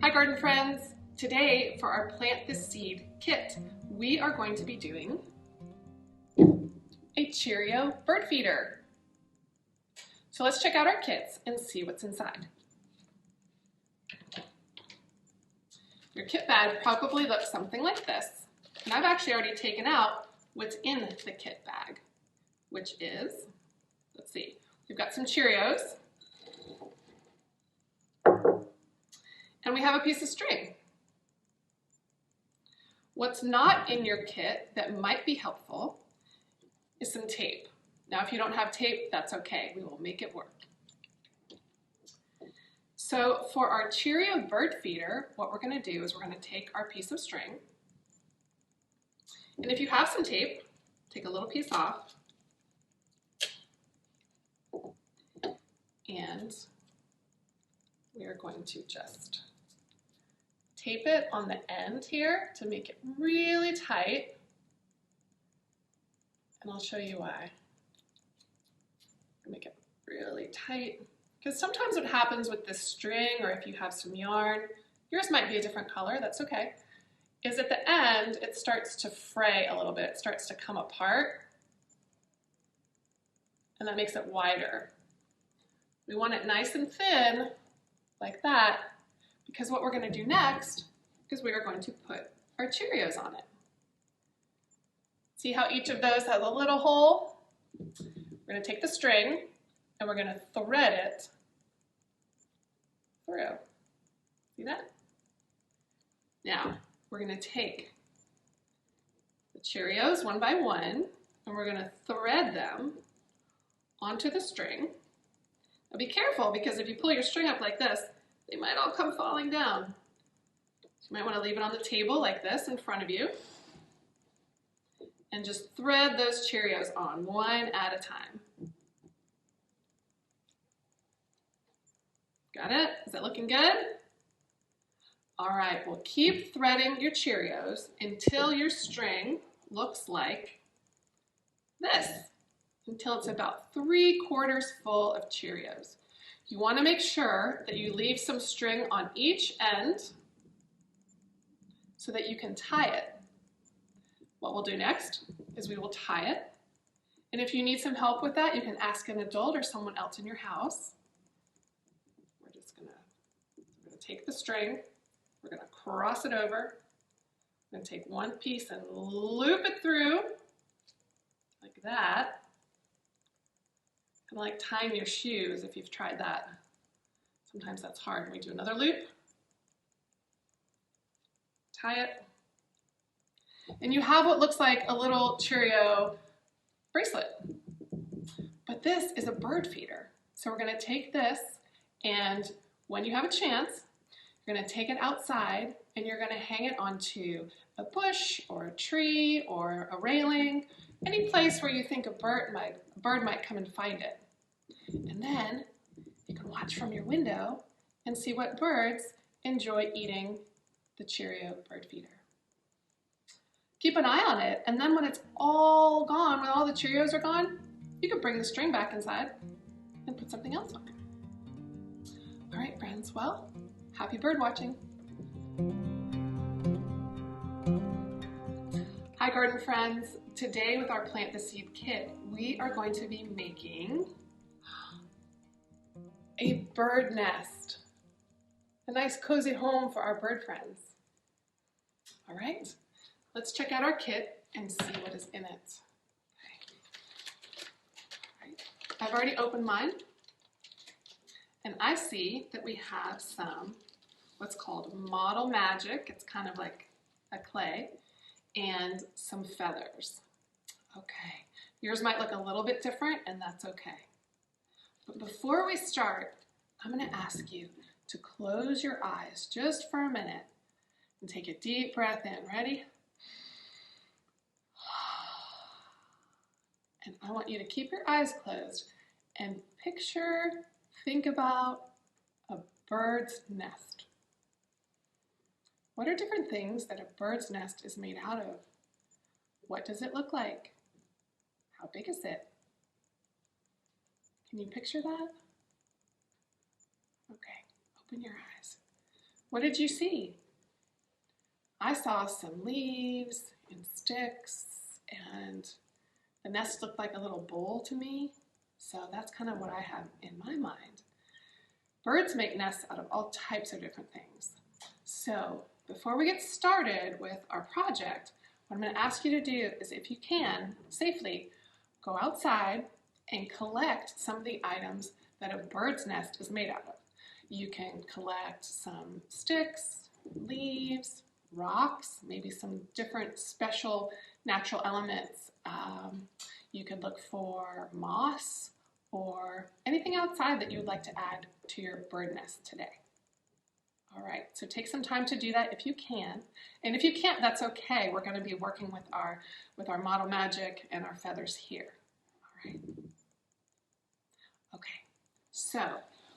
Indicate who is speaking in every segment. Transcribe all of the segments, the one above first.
Speaker 1: Hi garden friends! Today for our Plant the Seed kit, we are going to be doing a Cheerio bird feeder. So let's check out our kits and see what's inside. Your kit bag probably looks something like this. And I've actually already taken out what's in the kit bag, which is, let's see, we've got some Cheerios, and we have a piece of string. What's not in your kit that might be helpful is some tape. Now, if you don't have tape, that's okay. We will make it work. So for our Cheerio bird feeder, what we're going to do is we're going to take our piece of string, and if you have some tape, take a little piece off, and we are going to just tape it on the end here to make it really tight, and I'll show you why. Make it really tight, because sometimes what happens with this string, or if you have some yarn, yours might be a different color, that's okay, is at the end it starts to fray a little bit, it starts to come apart, and that makes it wider. We want it nice and thin, like that, because what we're going to do next is we are going to put our Cheerios on it. See how each of those has a little hole? We're going to take the string and we're going to thread it through. See that? Now, we're going to take the Cheerios one by one and we're going to thread them onto the string. Now be careful, because if you pull your string up like this, they might all come falling down. So you might want to leave it on the table like this in front of you and just thread those Cheerios on one at a time. Got it? Is that looking good? All right, well, keep threading your Cheerios until your string looks like this, until it's about 3/4 full of Cheerios. You want to make sure that you leave some string on each end so that you can tie it. What we'll do next is we will tie it. And if you need some help with that, you can ask an adult or someone else in your house. We're going to take the string, we're going to cross it over, we're going to take one piece and loop it through like that. Kind of like tying your shoes, if you've tried that. Sometimes that's hard. We do another loop, tie it, and you have what looks like a little Cheerio bracelet. But this is a bird feeder. So we're going to take this, and when you have a chance, you're going to take it outside and you're going to hang it onto a bush or a tree or a railing, any place where you think a bird might come and find it. And then you can watch from your window and see what birds enjoy eating the Cheerio bird feeder. Keep an eye on it, and then when it's all gone, when all the Cheerios are gone, you can bring the string back inside and put something else on it. All right, friends, well, happy bird watching. Hi garden friends, today with our Plant the Seed kit, we are going to be making a bird nest, a nice cozy home for our bird friends. All right, let's check out our kit and see what is in it. Okay. All right. I've already opened mine, and I see that we have some what's called Model Magic. It's kind of like a clay, and some feathers. Okay, yours might look a little bit different, and that's okay. But before we start, I'm going to ask you to close your eyes just for a minute and take a deep breath in. Ready? And I want you to keep your eyes closed and think about a bird's nest. What are different things that a bird's nest is made out of? What does it look like? How big is it? Can you picture that? Okay, open your eyes. What did you see? I saw some leaves and sticks, and the nest looked like a little bowl to me. So that's kind of what I have in my mind. Birds make nests out of all types of different things. So before we get started with our project, what I'm going to ask you to do is, if you can, safely, go outside and collect some of the items that a bird's nest is made out of. You can collect some sticks, leaves, rocks, maybe some different special natural elements. You could look for moss or anything outside that you would like to add to your bird nest today. All right, so take some time to do that if you can. And if you can't, that's okay. We're going to be working with our Model Magic and our feathers here. All right. Okay, so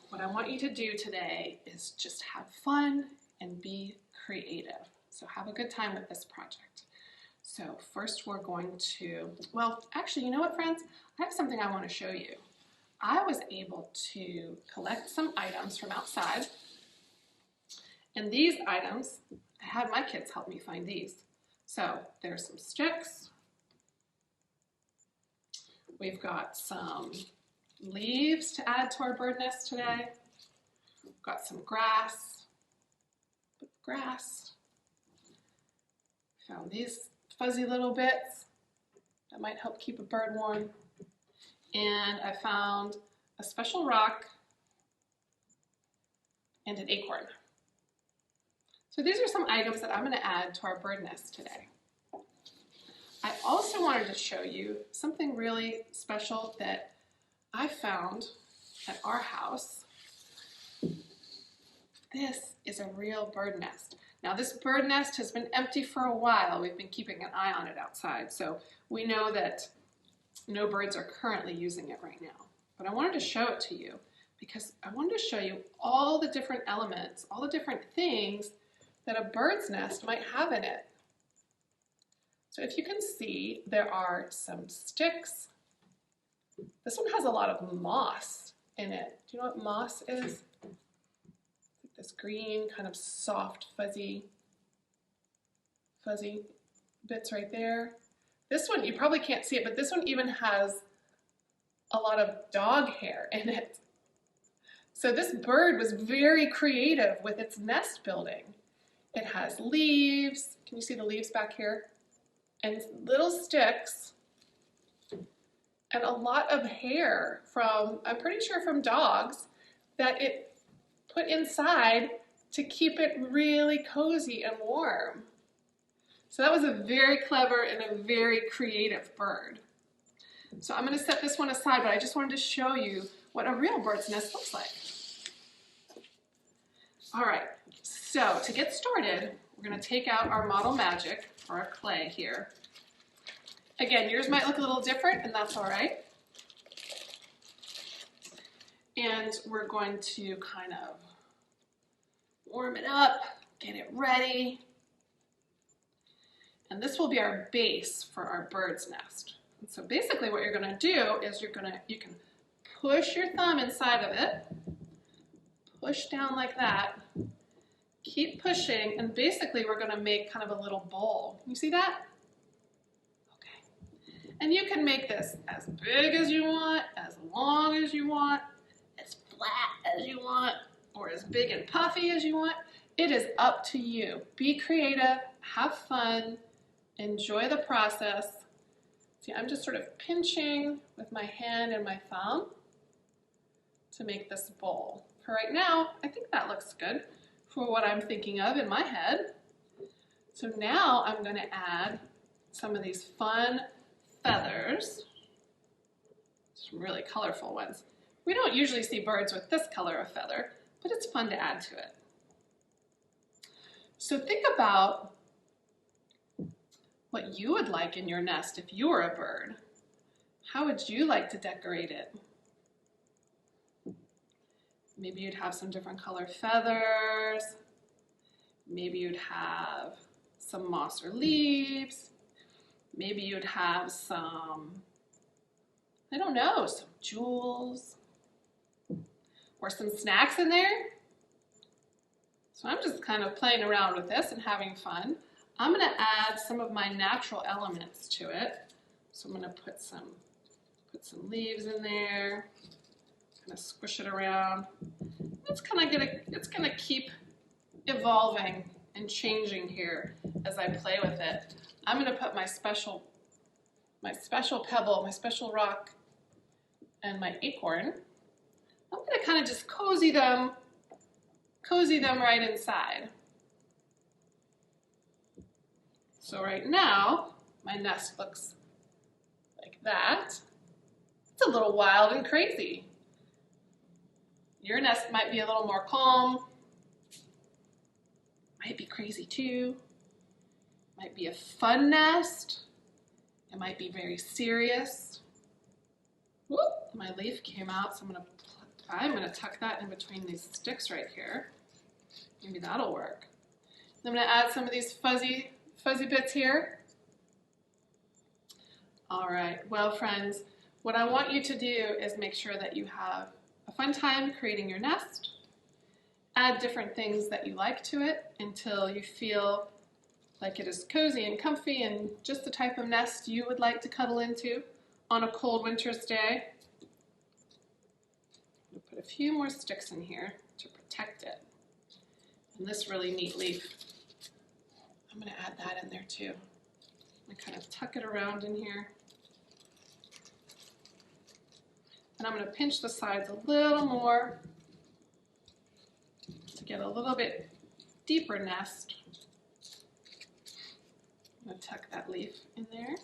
Speaker 1: what I want you to do today is just have fun and be creative. So have a good time with this project. So first we're going to, well, actually, you know what, friends? I have something I want to show you. I was able to collect some items from outside. And these items, I had my kids help me find these. So there's some sticks. We've got some leaves to add to our bird nest today. We've got some grass. Found these fuzzy little bits that might help keep a bird warm. And I found a special rock and an acorn. So these are some items that I'm going to add to our bird nest today. I also wanted to show you something really special that I found at our house. This is a real bird nest. Now this bird nest has been empty for a while. We've been keeping an eye on it outside, so we know that no birds are currently using it right now. But I wanted to show it to you because I wanted to show you all the different elements, all the different things that a bird's nest might have in it. So if you can see, there are some sticks. This one has a lot of moss in it. Do you know what moss is? This green, kind of soft, fuzzy bits right there. This one, you probably can't see it, but this one even has a lot of dog hair in it. So this bird was very creative with its nest building. It has leaves. Can you see the leaves back here? And little sticks and a lot of hair from, I'm pretty sure from dogs, that it put inside to keep it really cozy and warm. So that was a very clever and a very creative bird. So I'm going to set this one aside, but I just wanted to show you what a real bird's nest looks like. All right, so to get started, we're going to take out our Model Magic, or our clay here. Again, yours might look a little different, and that's all right. And we're going to kind of warm it up, get it ready. And this will be our base for our bird's nest. And so basically what you're going to do is you can push your thumb inside of it, push down like that, keep pushing, and basically we're going to make kind of a little bowl. You see that? Okay. And you can make this as big as you want, as long as you want, as flat as you want, or as big and puffy as you want. It is up to you. Be creative, have fun, enjoy the process. See, I'm just sort of pinching with my hand and my thumb to make this bowl. For right now, I think that looks good for what I'm thinking of in my head. So now I'm going to add some of these fun feathers, some really colorful ones. We don't usually see birds with this color of feather, but it's fun to add to it. So think about what you would like in your nest if you were a bird. How would you like to decorate it? Maybe you'd have some different color feathers. Maybe you'd have some moss or leaves. Maybe you'd have some, I don't know, some jewels or some snacks in there. So I'm just kind of playing around with this and having fun. I'm going to add some of my natural elements to it. So I'm going to put some leaves in there, kind of squish it around. It's going to keep evolving and changing here as I play with it. I'm going to put my special pebble, my special rock, and my acorn. I'm going to kind of just cozy them right inside. So right now, my nest looks like that. It's a little wild and crazy. Your nest might be a little more calm. Might be crazy too. Might be a fun nest. It might be very serious. Whoop, my leaf came out, so I'm gonna tuck that in between these sticks right here. Maybe that'll work. I'm gonna add some of these fuzzy bits here. All right, well friends, what I want you to do is make sure that you have a fun time creating your nest. Add different things that you like to it until you feel like it is cozy and comfy and just the type of nest you would like to cuddle into on a cold winter's day. I'm gonna put a few more sticks in here to protect it. And this really neat leaf, I'm gonna add that in there too. I'm gonna kind of tuck it around in here. And I'm gonna pinch the sides a little more to get a little bit deeper nest. I'm gonna tuck that leaf in there.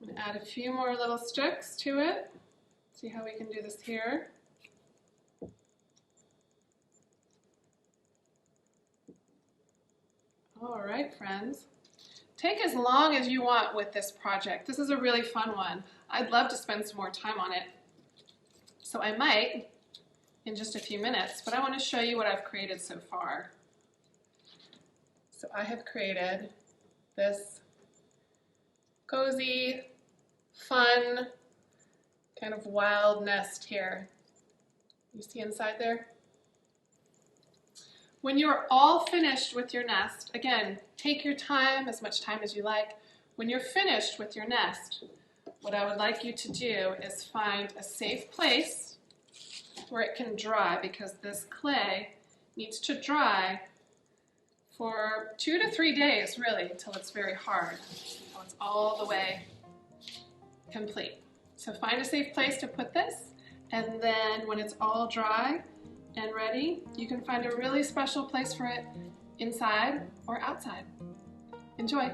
Speaker 1: I'm gonna add a few more little sticks to it. See how we can do this here. All right, friends. Take as long as you want with this project. This is a really fun one. I'd love to spend some more time on it. So I might in just a few minutes, but I want to show you what I've created so far. So I have created this cozy, fun, kind of wild nest here. You see inside there? When you're all finished with your nest, again, take your time, as much time as you like. When you're finished with your nest, what I would like you to do is find a safe place where it can dry, because this clay needs to dry for 2 to 3 days, really, until it's very hard, until it's all the way complete. So find a safe place to put this, and then when it's all dry and ready, you can find a really special place for it inside or outside. Enjoy.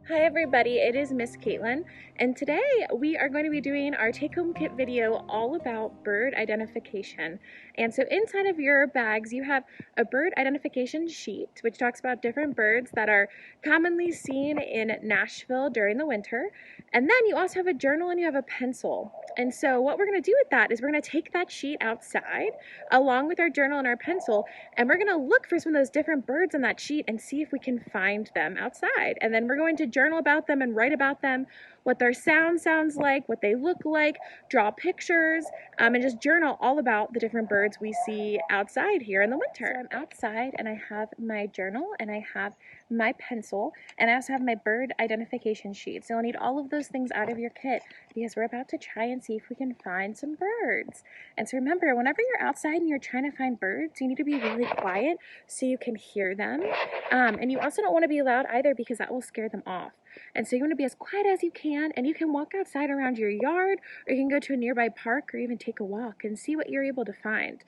Speaker 2: Hi everybody, it is Miss Caitlin, and today we are going to be doing our take-home kit video all about bird identification. And so inside of your bags you have a bird identification sheet which talks about different birds that are commonly seen in Nashville during the winter. And then you also have a journal and you have a pencil. And so what we're going to do with that is we're going to take that sheet outside along with our journal and our pencil, and we're going to look for some of those different birds on that sheet and see if we can find them outside. And then we're going to journal about them and write about them, what their sound sounds like, what they look like, draw pictures, and just journal all about the different birds we see outside here in the winter. So I'm outside and I have my journal and I have my pencil, and I also have my bird identification sheet. So you'll need all of those things out of your kit because we're about to try and see if we can find some birds. And so remember, whenever you're outside and you're trying to find birds, you need to be really quiet so you can hear them. And you also don't want to be loud either because that will scare them off. And so you want to be as quiet as you can, and you can walk outside around your yard, or you can go to a nearby park or even take a walk and see what you're able to find.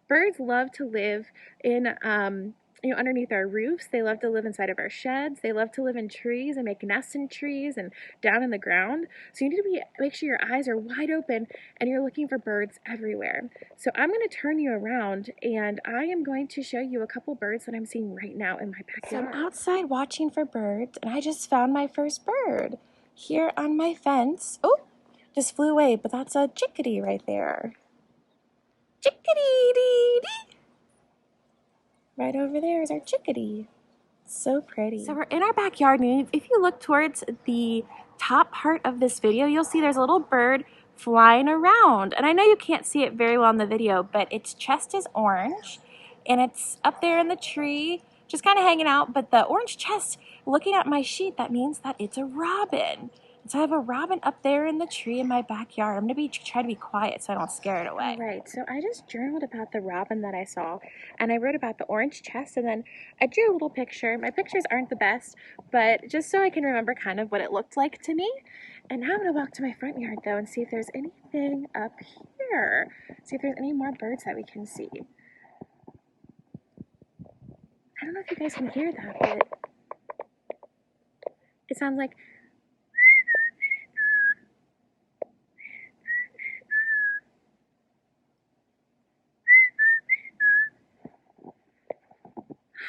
Speaker 2: Birds love to live in underneath our roofs. They love to live inside of our sheds. They love to live in trees and make nests in trees and down in the ground. So you need to make sure your eyes are wide open and you're looking for birds everywhere. So I'm going to turn you around and I am going to show you a couple birds that I'm seeing right now in my backyard. So I'm outside watching for birds and I just found my first bird here on my fence. Oh, just flew away, but that's a chickadee right there. Chickadee-dee-dee! Right over there is our chickadee. So pretty. So we're in our backyard, and if you look towards the top part of this video, you'll see there's a little bird flying around. And I know you can't see it very well in the video, but its chest is orange and it's up there in the tree, just kind of hanging out. But the orange chest, looking at my sheet, that means that it's a robin. So I have a robin up there in the tree in my backyard. I'm gonna try to be quiet so I don't scare it away. All right, so I just journaled about the robin that I saw, and I wrote about the orange chest, and then I drew a little picture. My pictures aren't the best, but just so I can remember kind of what it looked like to me. And now I'm gonna walk to my front yard though and see if there's anything up here. See if there's any more birds that we can see. I don't know if you guys can hear that, but it sounds like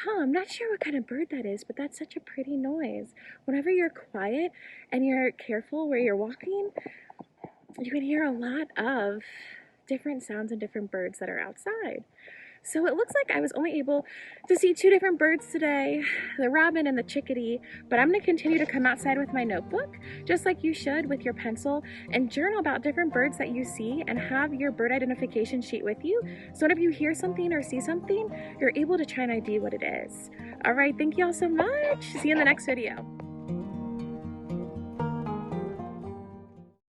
Speaker 2: I'm not sure what kind of bird that is, but that's such a pretty noise. Whenever you're quiet and you're careful where you're walking, you can hear a lot of different sounds and different birds that are outside. So it looks like I was only able to see 2 different birds today, the robin and the chickadee, but I'm gonna continue to come outside with my notebook, just like you should with your pencil, and journal about different birds that you see and have your bird identification sheet with you. So whenever you hear something or see something, you're able to try and ID what it is. All right, thank you all so much. See you in the next video.